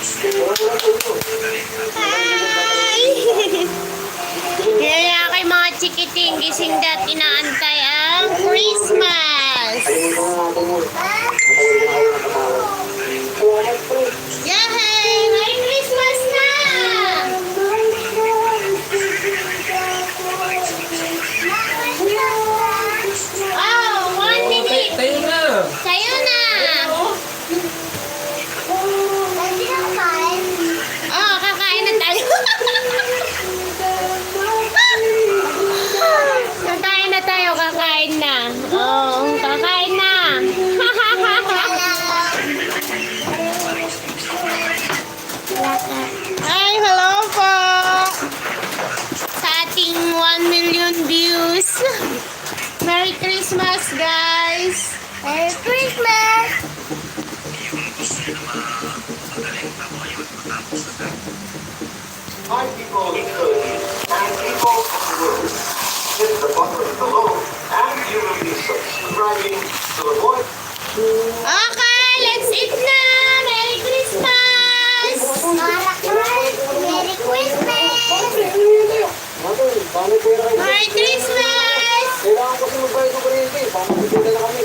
Hi! Kaya kay mga chikiting gising dat inaantay ang Christmas. Yay! Merry Christmas na! Oh, 1 minute. Tayo na. Sa'yo na. Oh, kakain na tayo. Kakain na tayo, kakain na. Oh, kakain na. Hi, hello po. Sa ating 1 million views. Merry Christmas, guys. Merry Christmas. Hi people in Turkey and people of the world. Hit the button below and you will be subscribing to the voice. Okay, let's eat na. Merry Christmas. Merry Christmas. Merry Christmas. Kailangan ko sumabay ng kuryente. Pamagpipila na kami.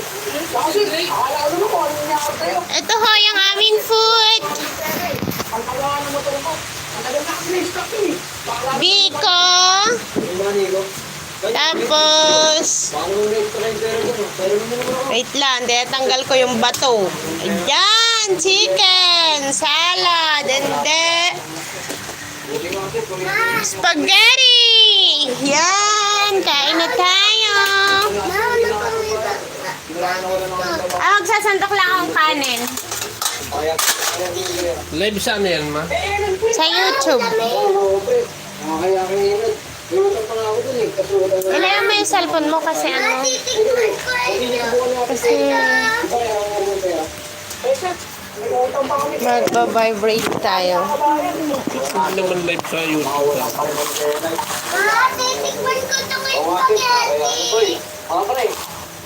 Kasi, akala ko naman kung ano nangyakot tayo. Ito ho yung aming food. Ang tawahan ng motor ko. Ang tagal na kasi na-stop yun eh. Biko. Yung mga nigo. Tapos, Paano nung na-extra yung pera ko? Pero naman naman ako. wait lang, tanggal ko yung bato. Ayan, chicken, salad, and then, Buti nga ako, kuryente. spaghetti. Yan, kain na tayo. Kailangan ko na naman ito. Magsasantok lang akong kanin. Kaya, Live saan yan, ma? Sa YouTube. Oo, pre. Kaya kayo Inutan pa nga ako dun eh. Kasutan na. Ilayan mo yung cellphone mo kasi ano. Kasi magba-vibrate tayo. Hindi naman live sa YouTube. Titikman ko ito ngayon Oo, ate. Hoy, mga pre.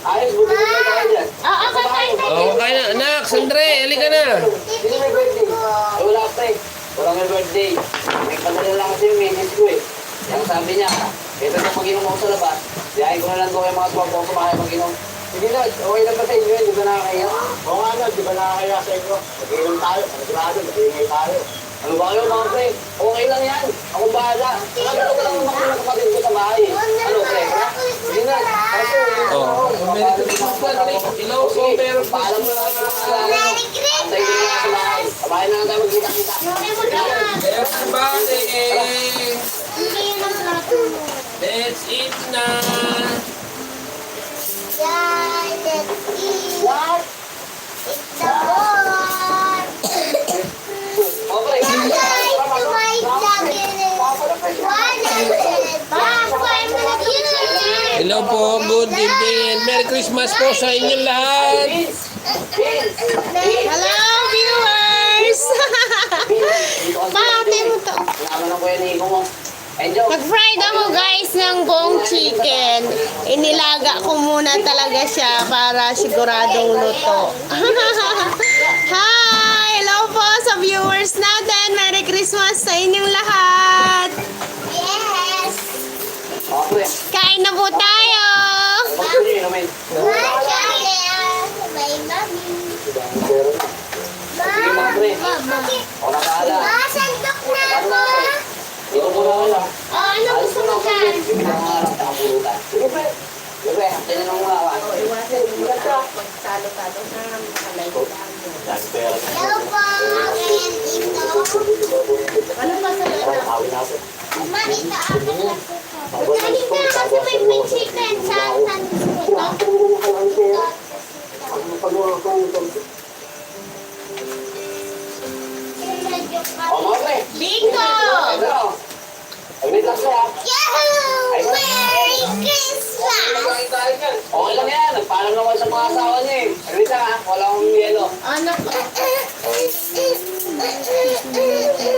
Ayos, buti na tayo dyan. Oo, kakain tayo. Oh, kaya na. Anak, Sandre, halika na. Sino may birthday? Ay, wala pre. Wala may birthday. Nagpadala lang kasi yung message ko eh. Yung sabi niya, ito na mag-inom ako sa labas. Diyahin ko na lang daw yung mga swag ko kumakain mag-inom. Hindi na, okay lang ba sa inyo yun? Di ba nakakaya? Oo nga na, di ba nakakaya sa inyo? Mag-inom tayo, panagurado, mag-iingay tayo. Ano ba kayo mga pre? Okay lang yan. Ako bahala. Nakagano ko lang naman ng kapatid ko sa bahay. Ano pre? Hindi na. Kasi, Oh, Merry Christmas na. Ilaw ko, pero paalam mo na lang. Merry Christmas! Tayo na sa bahay. Sa bahay na lang tayo magkita-kita. everybody, let's eat na. What? Oh, pre. Hello po, good evening and Merry Christmas po sa inyong lahat. Hello, viewers! Pahati mo to. Naman ang kuya ni Iko mo. Enjoy. Nag-fried ako guys ng buong chicken. Inilaga ko muna talaga siya para siguradong luto. Hi! Hello po sa viewers natin. Merry Christmas sa inyong lahat. Yes! Oh, pre. Kain na po tayo. Bakit nyo naman? Sige mga pre. O nakaala. Ito po na wala. Ano gusto mo dyan? Sige na mga harap na kapulutan. Sige pre. Sige pre. Hantay na ng mga awan. Dahil pera. Hello po. Ano pa sa Tawin natin. Manita ako na. Kanin ka kasi may pink chicken sa sandwich. O mga pre. Bingo! Ano? Ay, wait lang siya. Yahoo! Merry Christmas! Okay lang yan. Nagpaalam naman sa mga asawa niya eh. Rita ha, wala akong yelo. Ano po?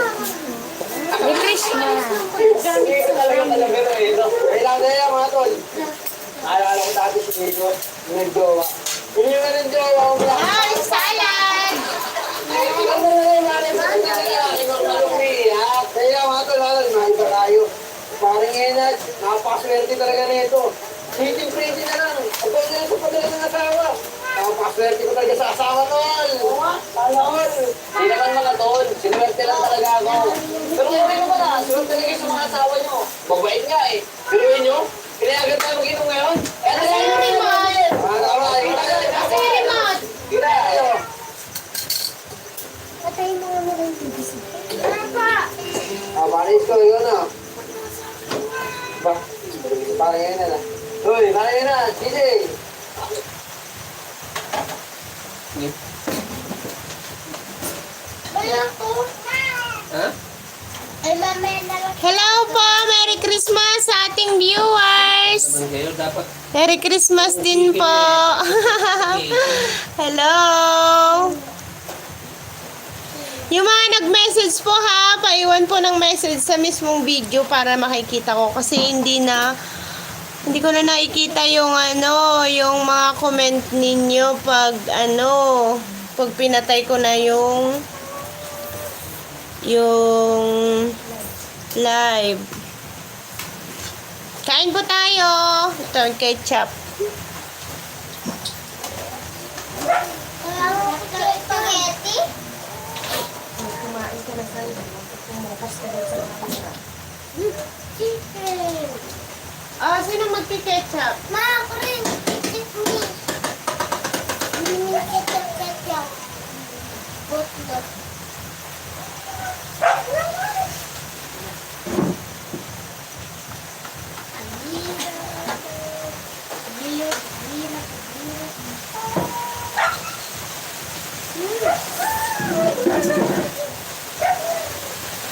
Merry Christmas! Hindi ko talaga talabero eh. No? Kailangan na yan mga tol. Alala ko dati si Nico, yung nag-jowa. Hindi mo na rin jowa. Ay, salad! Ano na yung mga Napakaswerte talaga nito. Pretty na lang. Ang pwede na sa padala ng asawa. Napakaswerte ko talaga sa asawa, tol. Oo nga, tol. Hindi naman mga tol. Sinuwerte lang talaga ako. Pero okay naman ah. Sinuwerte talaga sa mga asawa nyo. Mabait nga eh. Pero yun nyo, kinayagan tayo mag-inom ngayon. Kaya na yan. Tama. Kita tayo. Patayin mo naman yung bibisi. Papa! Maris ko, yun na. Ba? Parang yun na. Uy, parang yun na. DJ. Wala ko. Ha? Ay, mamaya na lang. Hello po! Merry Christmas sa ating viewers! Naman kayo, dapat Merry Christmas din po! Hello! Yung mga nag-message po ha, paiwan po ng message sa mismong video para makikita ko kasi hindi ko na nakikita yung yung mga comment ninyo pag pag pinatay ko na yung live. Kain po tayo. Ito ang ketchup. Wala ko spaghetti. Kumain ka na kayo. Pumukas ka din sa mga. Chicken. Sino magki-ketchup? Ma, ako rin. It's me. Hindi na ketchup. Butlot.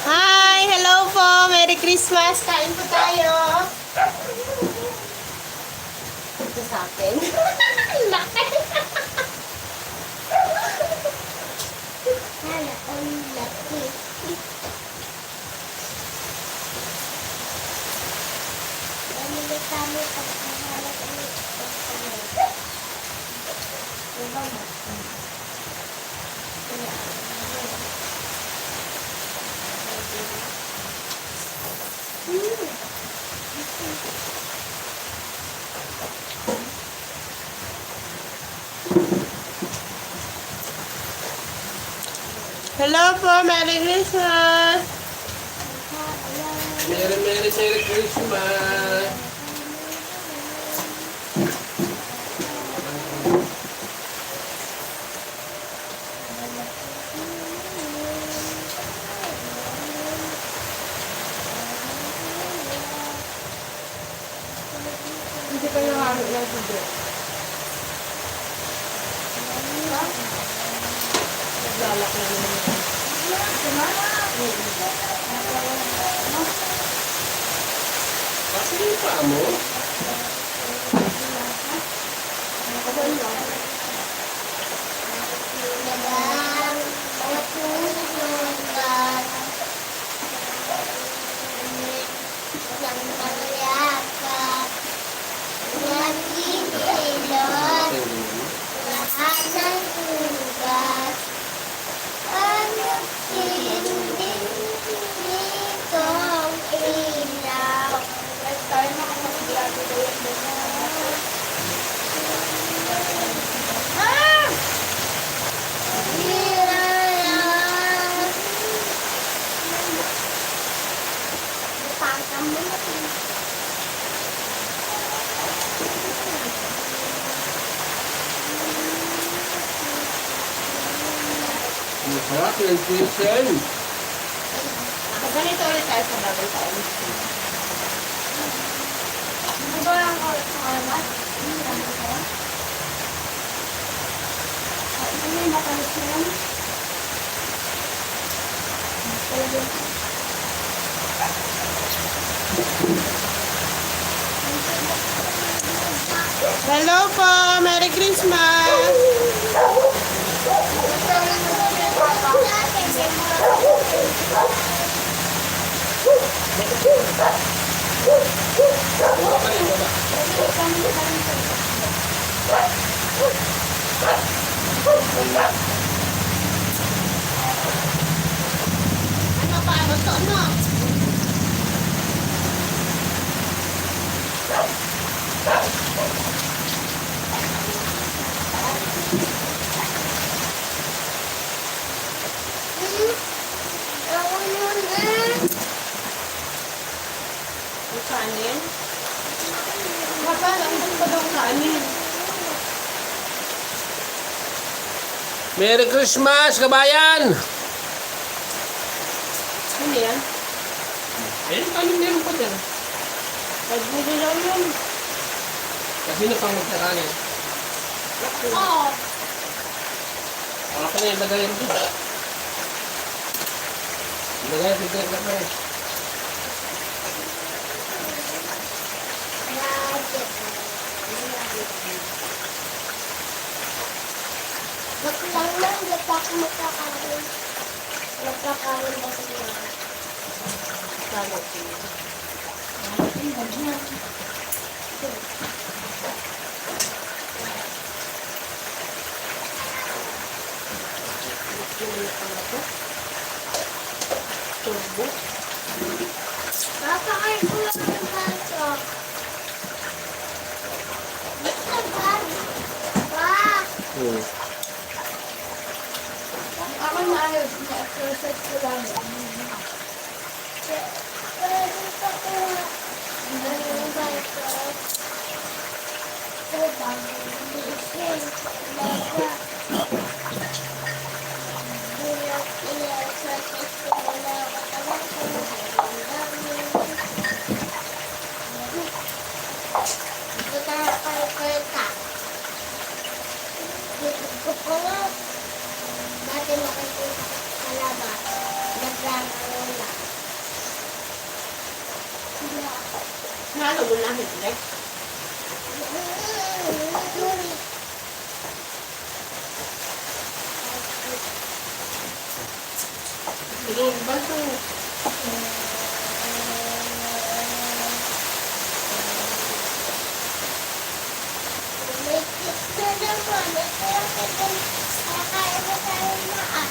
Hi! Hello po! Merry Christmas! Kain po tayo! Ito sa akin. Laki! Hala, ang laki. Pamili kami pag nahalap ulit. Diba mo? Hello po! Merry Christmas! Merry Christmas. Hindi pa nakamit ng video. Naglalak na naman. Kasi yung paa mo? Masarap yung tuition. Ganito ulit tayo sa bagay tayo. Ano ba ang alamat? Ano yung matalis na yan? Hello po! Merry Christmas! Ano paano to, no? Merry Christmas, kabayan! Ano yan? Eh, ano meron pa dyan? Pagbili lang yun. Kasi na pang magkakanin. Oo. Ako na yung lagay mo. Lagay, bigyan ka pa eh. Wag lang lang, wag ako magkakaroon. Magkakaroon ba sa mga? Tama. Turbo. Papakain ko lang ng baso. Basta baso. Wah! Ako maayos, na-exercise ko lang. Pwede pa ko ng baso. So, bago. Isin. Baga. I-exercise ko muna ang katawan ko. Ito tayo kayo kwenta. Dito ko nga. Dati makikita sa labas. Naglalaro lang. Nalo mo na, Hendrik. Sige, baso. May kiss na naman. Ito yung kakain na tayo maan.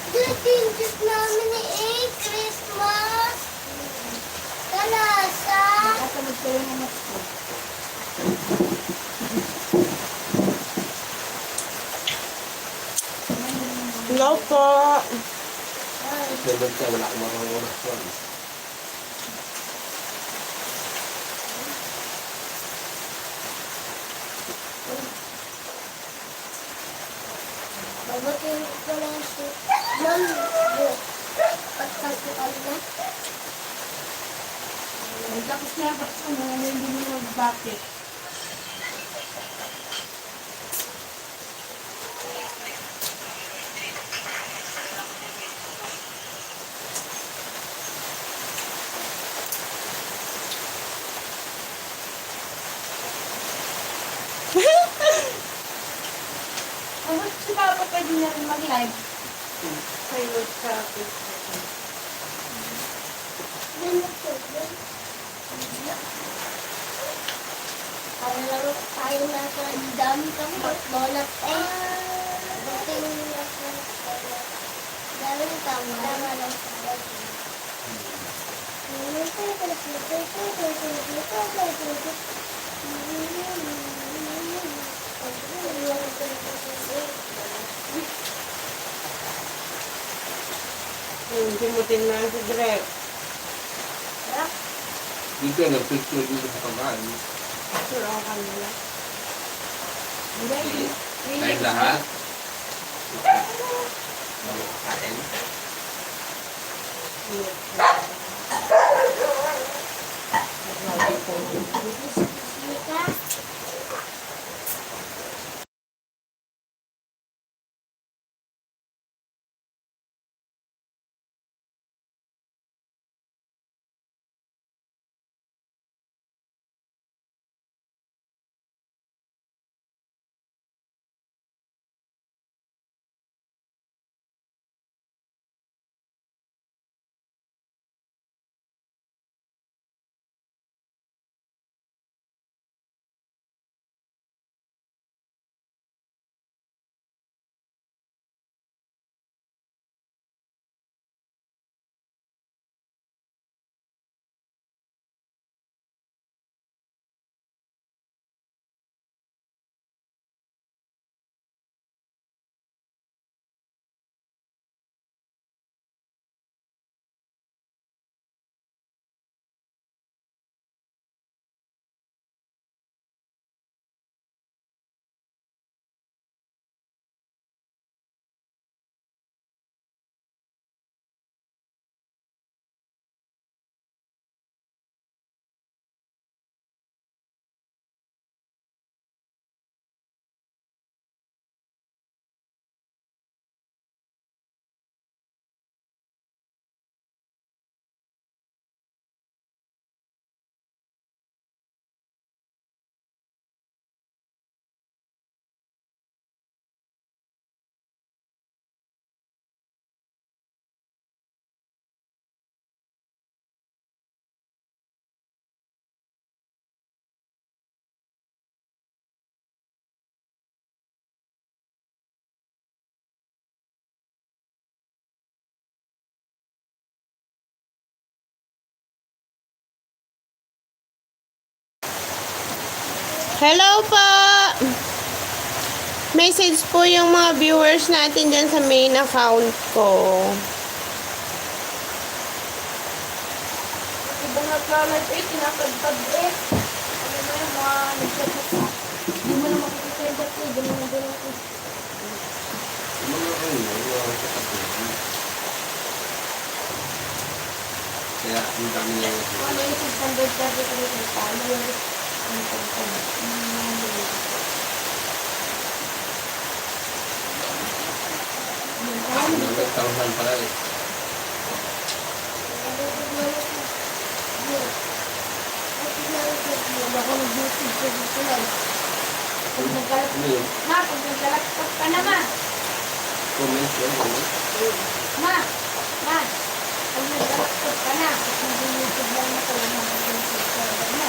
Dito yung kiss namin ni Christmas. Kalasa. Hello po. Dapat ka, wala akong marunong oras. Babatiin ko lang si Mami. Pagkakal na. Tapos na, hindi mo mag-bakit. Bakit si Papa pwede na rin mag-live? Kayo sa Facebook. Laro tayo na sa dami kang donut eh. Buting na sa dami kang tama lang sa Simutin na si Greg. Dito, nag-picture dito sa kabahan. Sure ako kanila. Kain lahat. Kain. Nika. Hello po! Message po yung mga viewers natin dyan sa main account ko. Ibang nagla-live eh, tinatagtag eh. Ano na yung mga nagchat-chat sa. Hindi mo na makikita-chat eh. Ganun na ganun eh. Mga mga kapatid. Kaya, ang dami niya. Ano yung 630 followers? Ano pa ito? Mga taon pala eh. Ako nag-YouTube ko dito lang. Pag nagkalat, Ano yun? ma, pag nagkalaptop ka na, ma. Comments yun. Ano? Ma, ma. Pag nagkalaptop ka na, pag nag-YouTube lang na kayo, ma, mag-subscriber mo.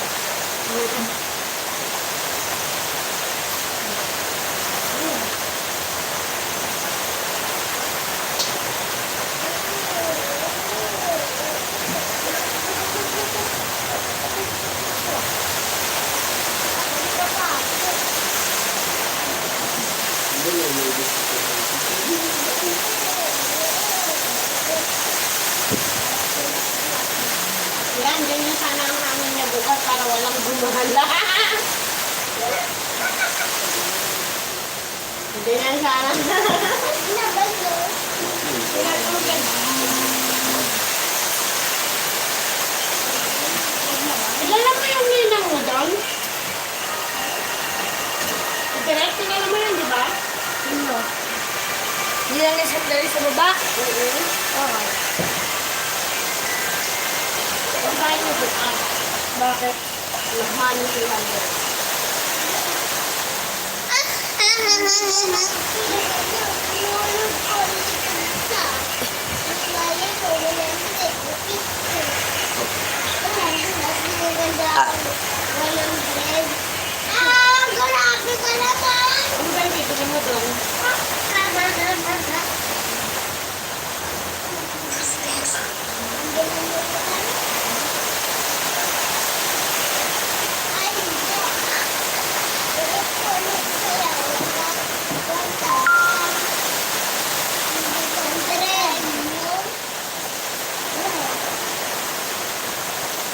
Yan, ganyan sana ang hangin niya bukas para walang gumahala. Hindi na sana. Kilala mo yung ninang mo doon? Direct, kilala mo yun, di ba? Sino? Hindi lang yung sandali sa baba? Oo. Pagkain mo bukas. Bakit? Nagmano sila doon. Grabe ka naman! Ano ba yung bibili mo doon?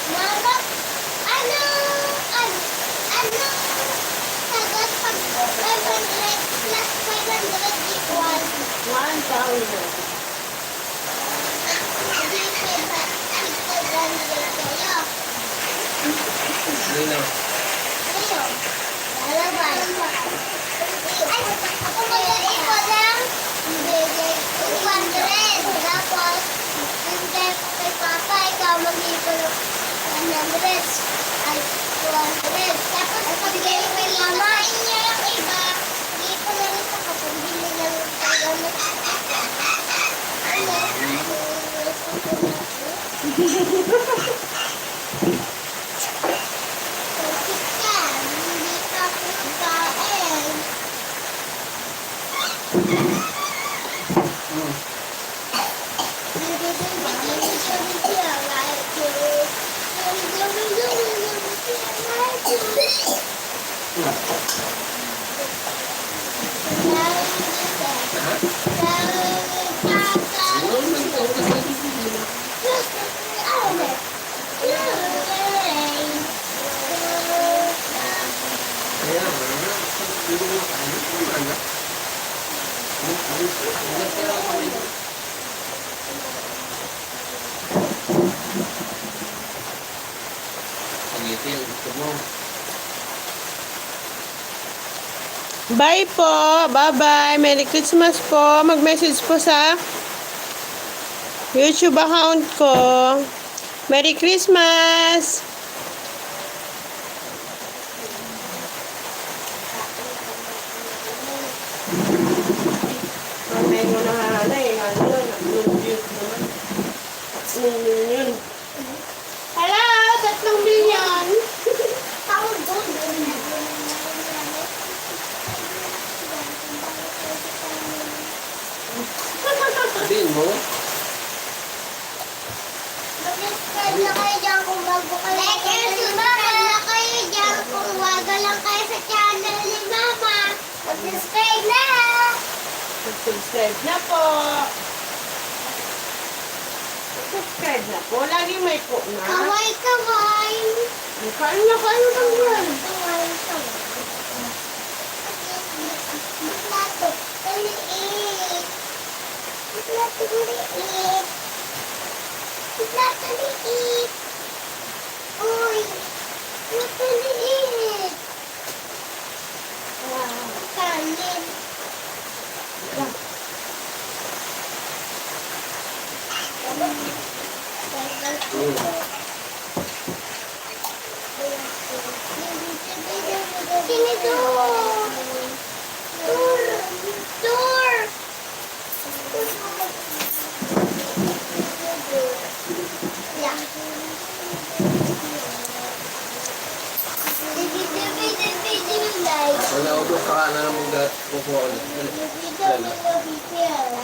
Mama, ano, sagot pag 500 plus 500 equal. 1,000. Hindi 500 kayo. Nina. Ayun. Lalabas. Ay, ako mag-equal lang. Hindi, 200. Tapos, hindi kay Papa, ikaw mag-equal ng 100. Ay, 200. Tapos, pagbigay ko kay Mama, niya yung iba. Mag-equal na rin ako. Pagbili na rin tayo. Hindi ka pagkain. Kaya, hindi mo makain. Ano? Pangiti ang gusto mo. Bye po. Bye-bye. Merry Christmas po. Mag-message po sa YouTube account ko. Merry Christmas! Mamay mo na hala eh. Hala, nag-mute naman. Yun. Hello! 3 milyon! Ako doon. Sabihin mo. Mag-subscribe na kayo dyan kung bago kayo. Like and subscribe na kayo dyan, kung waga lang kayo sa channel ni Mama, mag-subscribe na! Subscribe na po. Subscribe na po. Laging may po na. Kaway, kaway! Kain na kayo lang yan. Kaway, kaway. Plato, maliit. Plato, maliit. Plato, maliit. Uy, plato, maliit. Wow, kanin. Sinido! Tour! Tour! Yeah. Wala, ubos ka na lang mag-kukuha ulit. Video, video, video.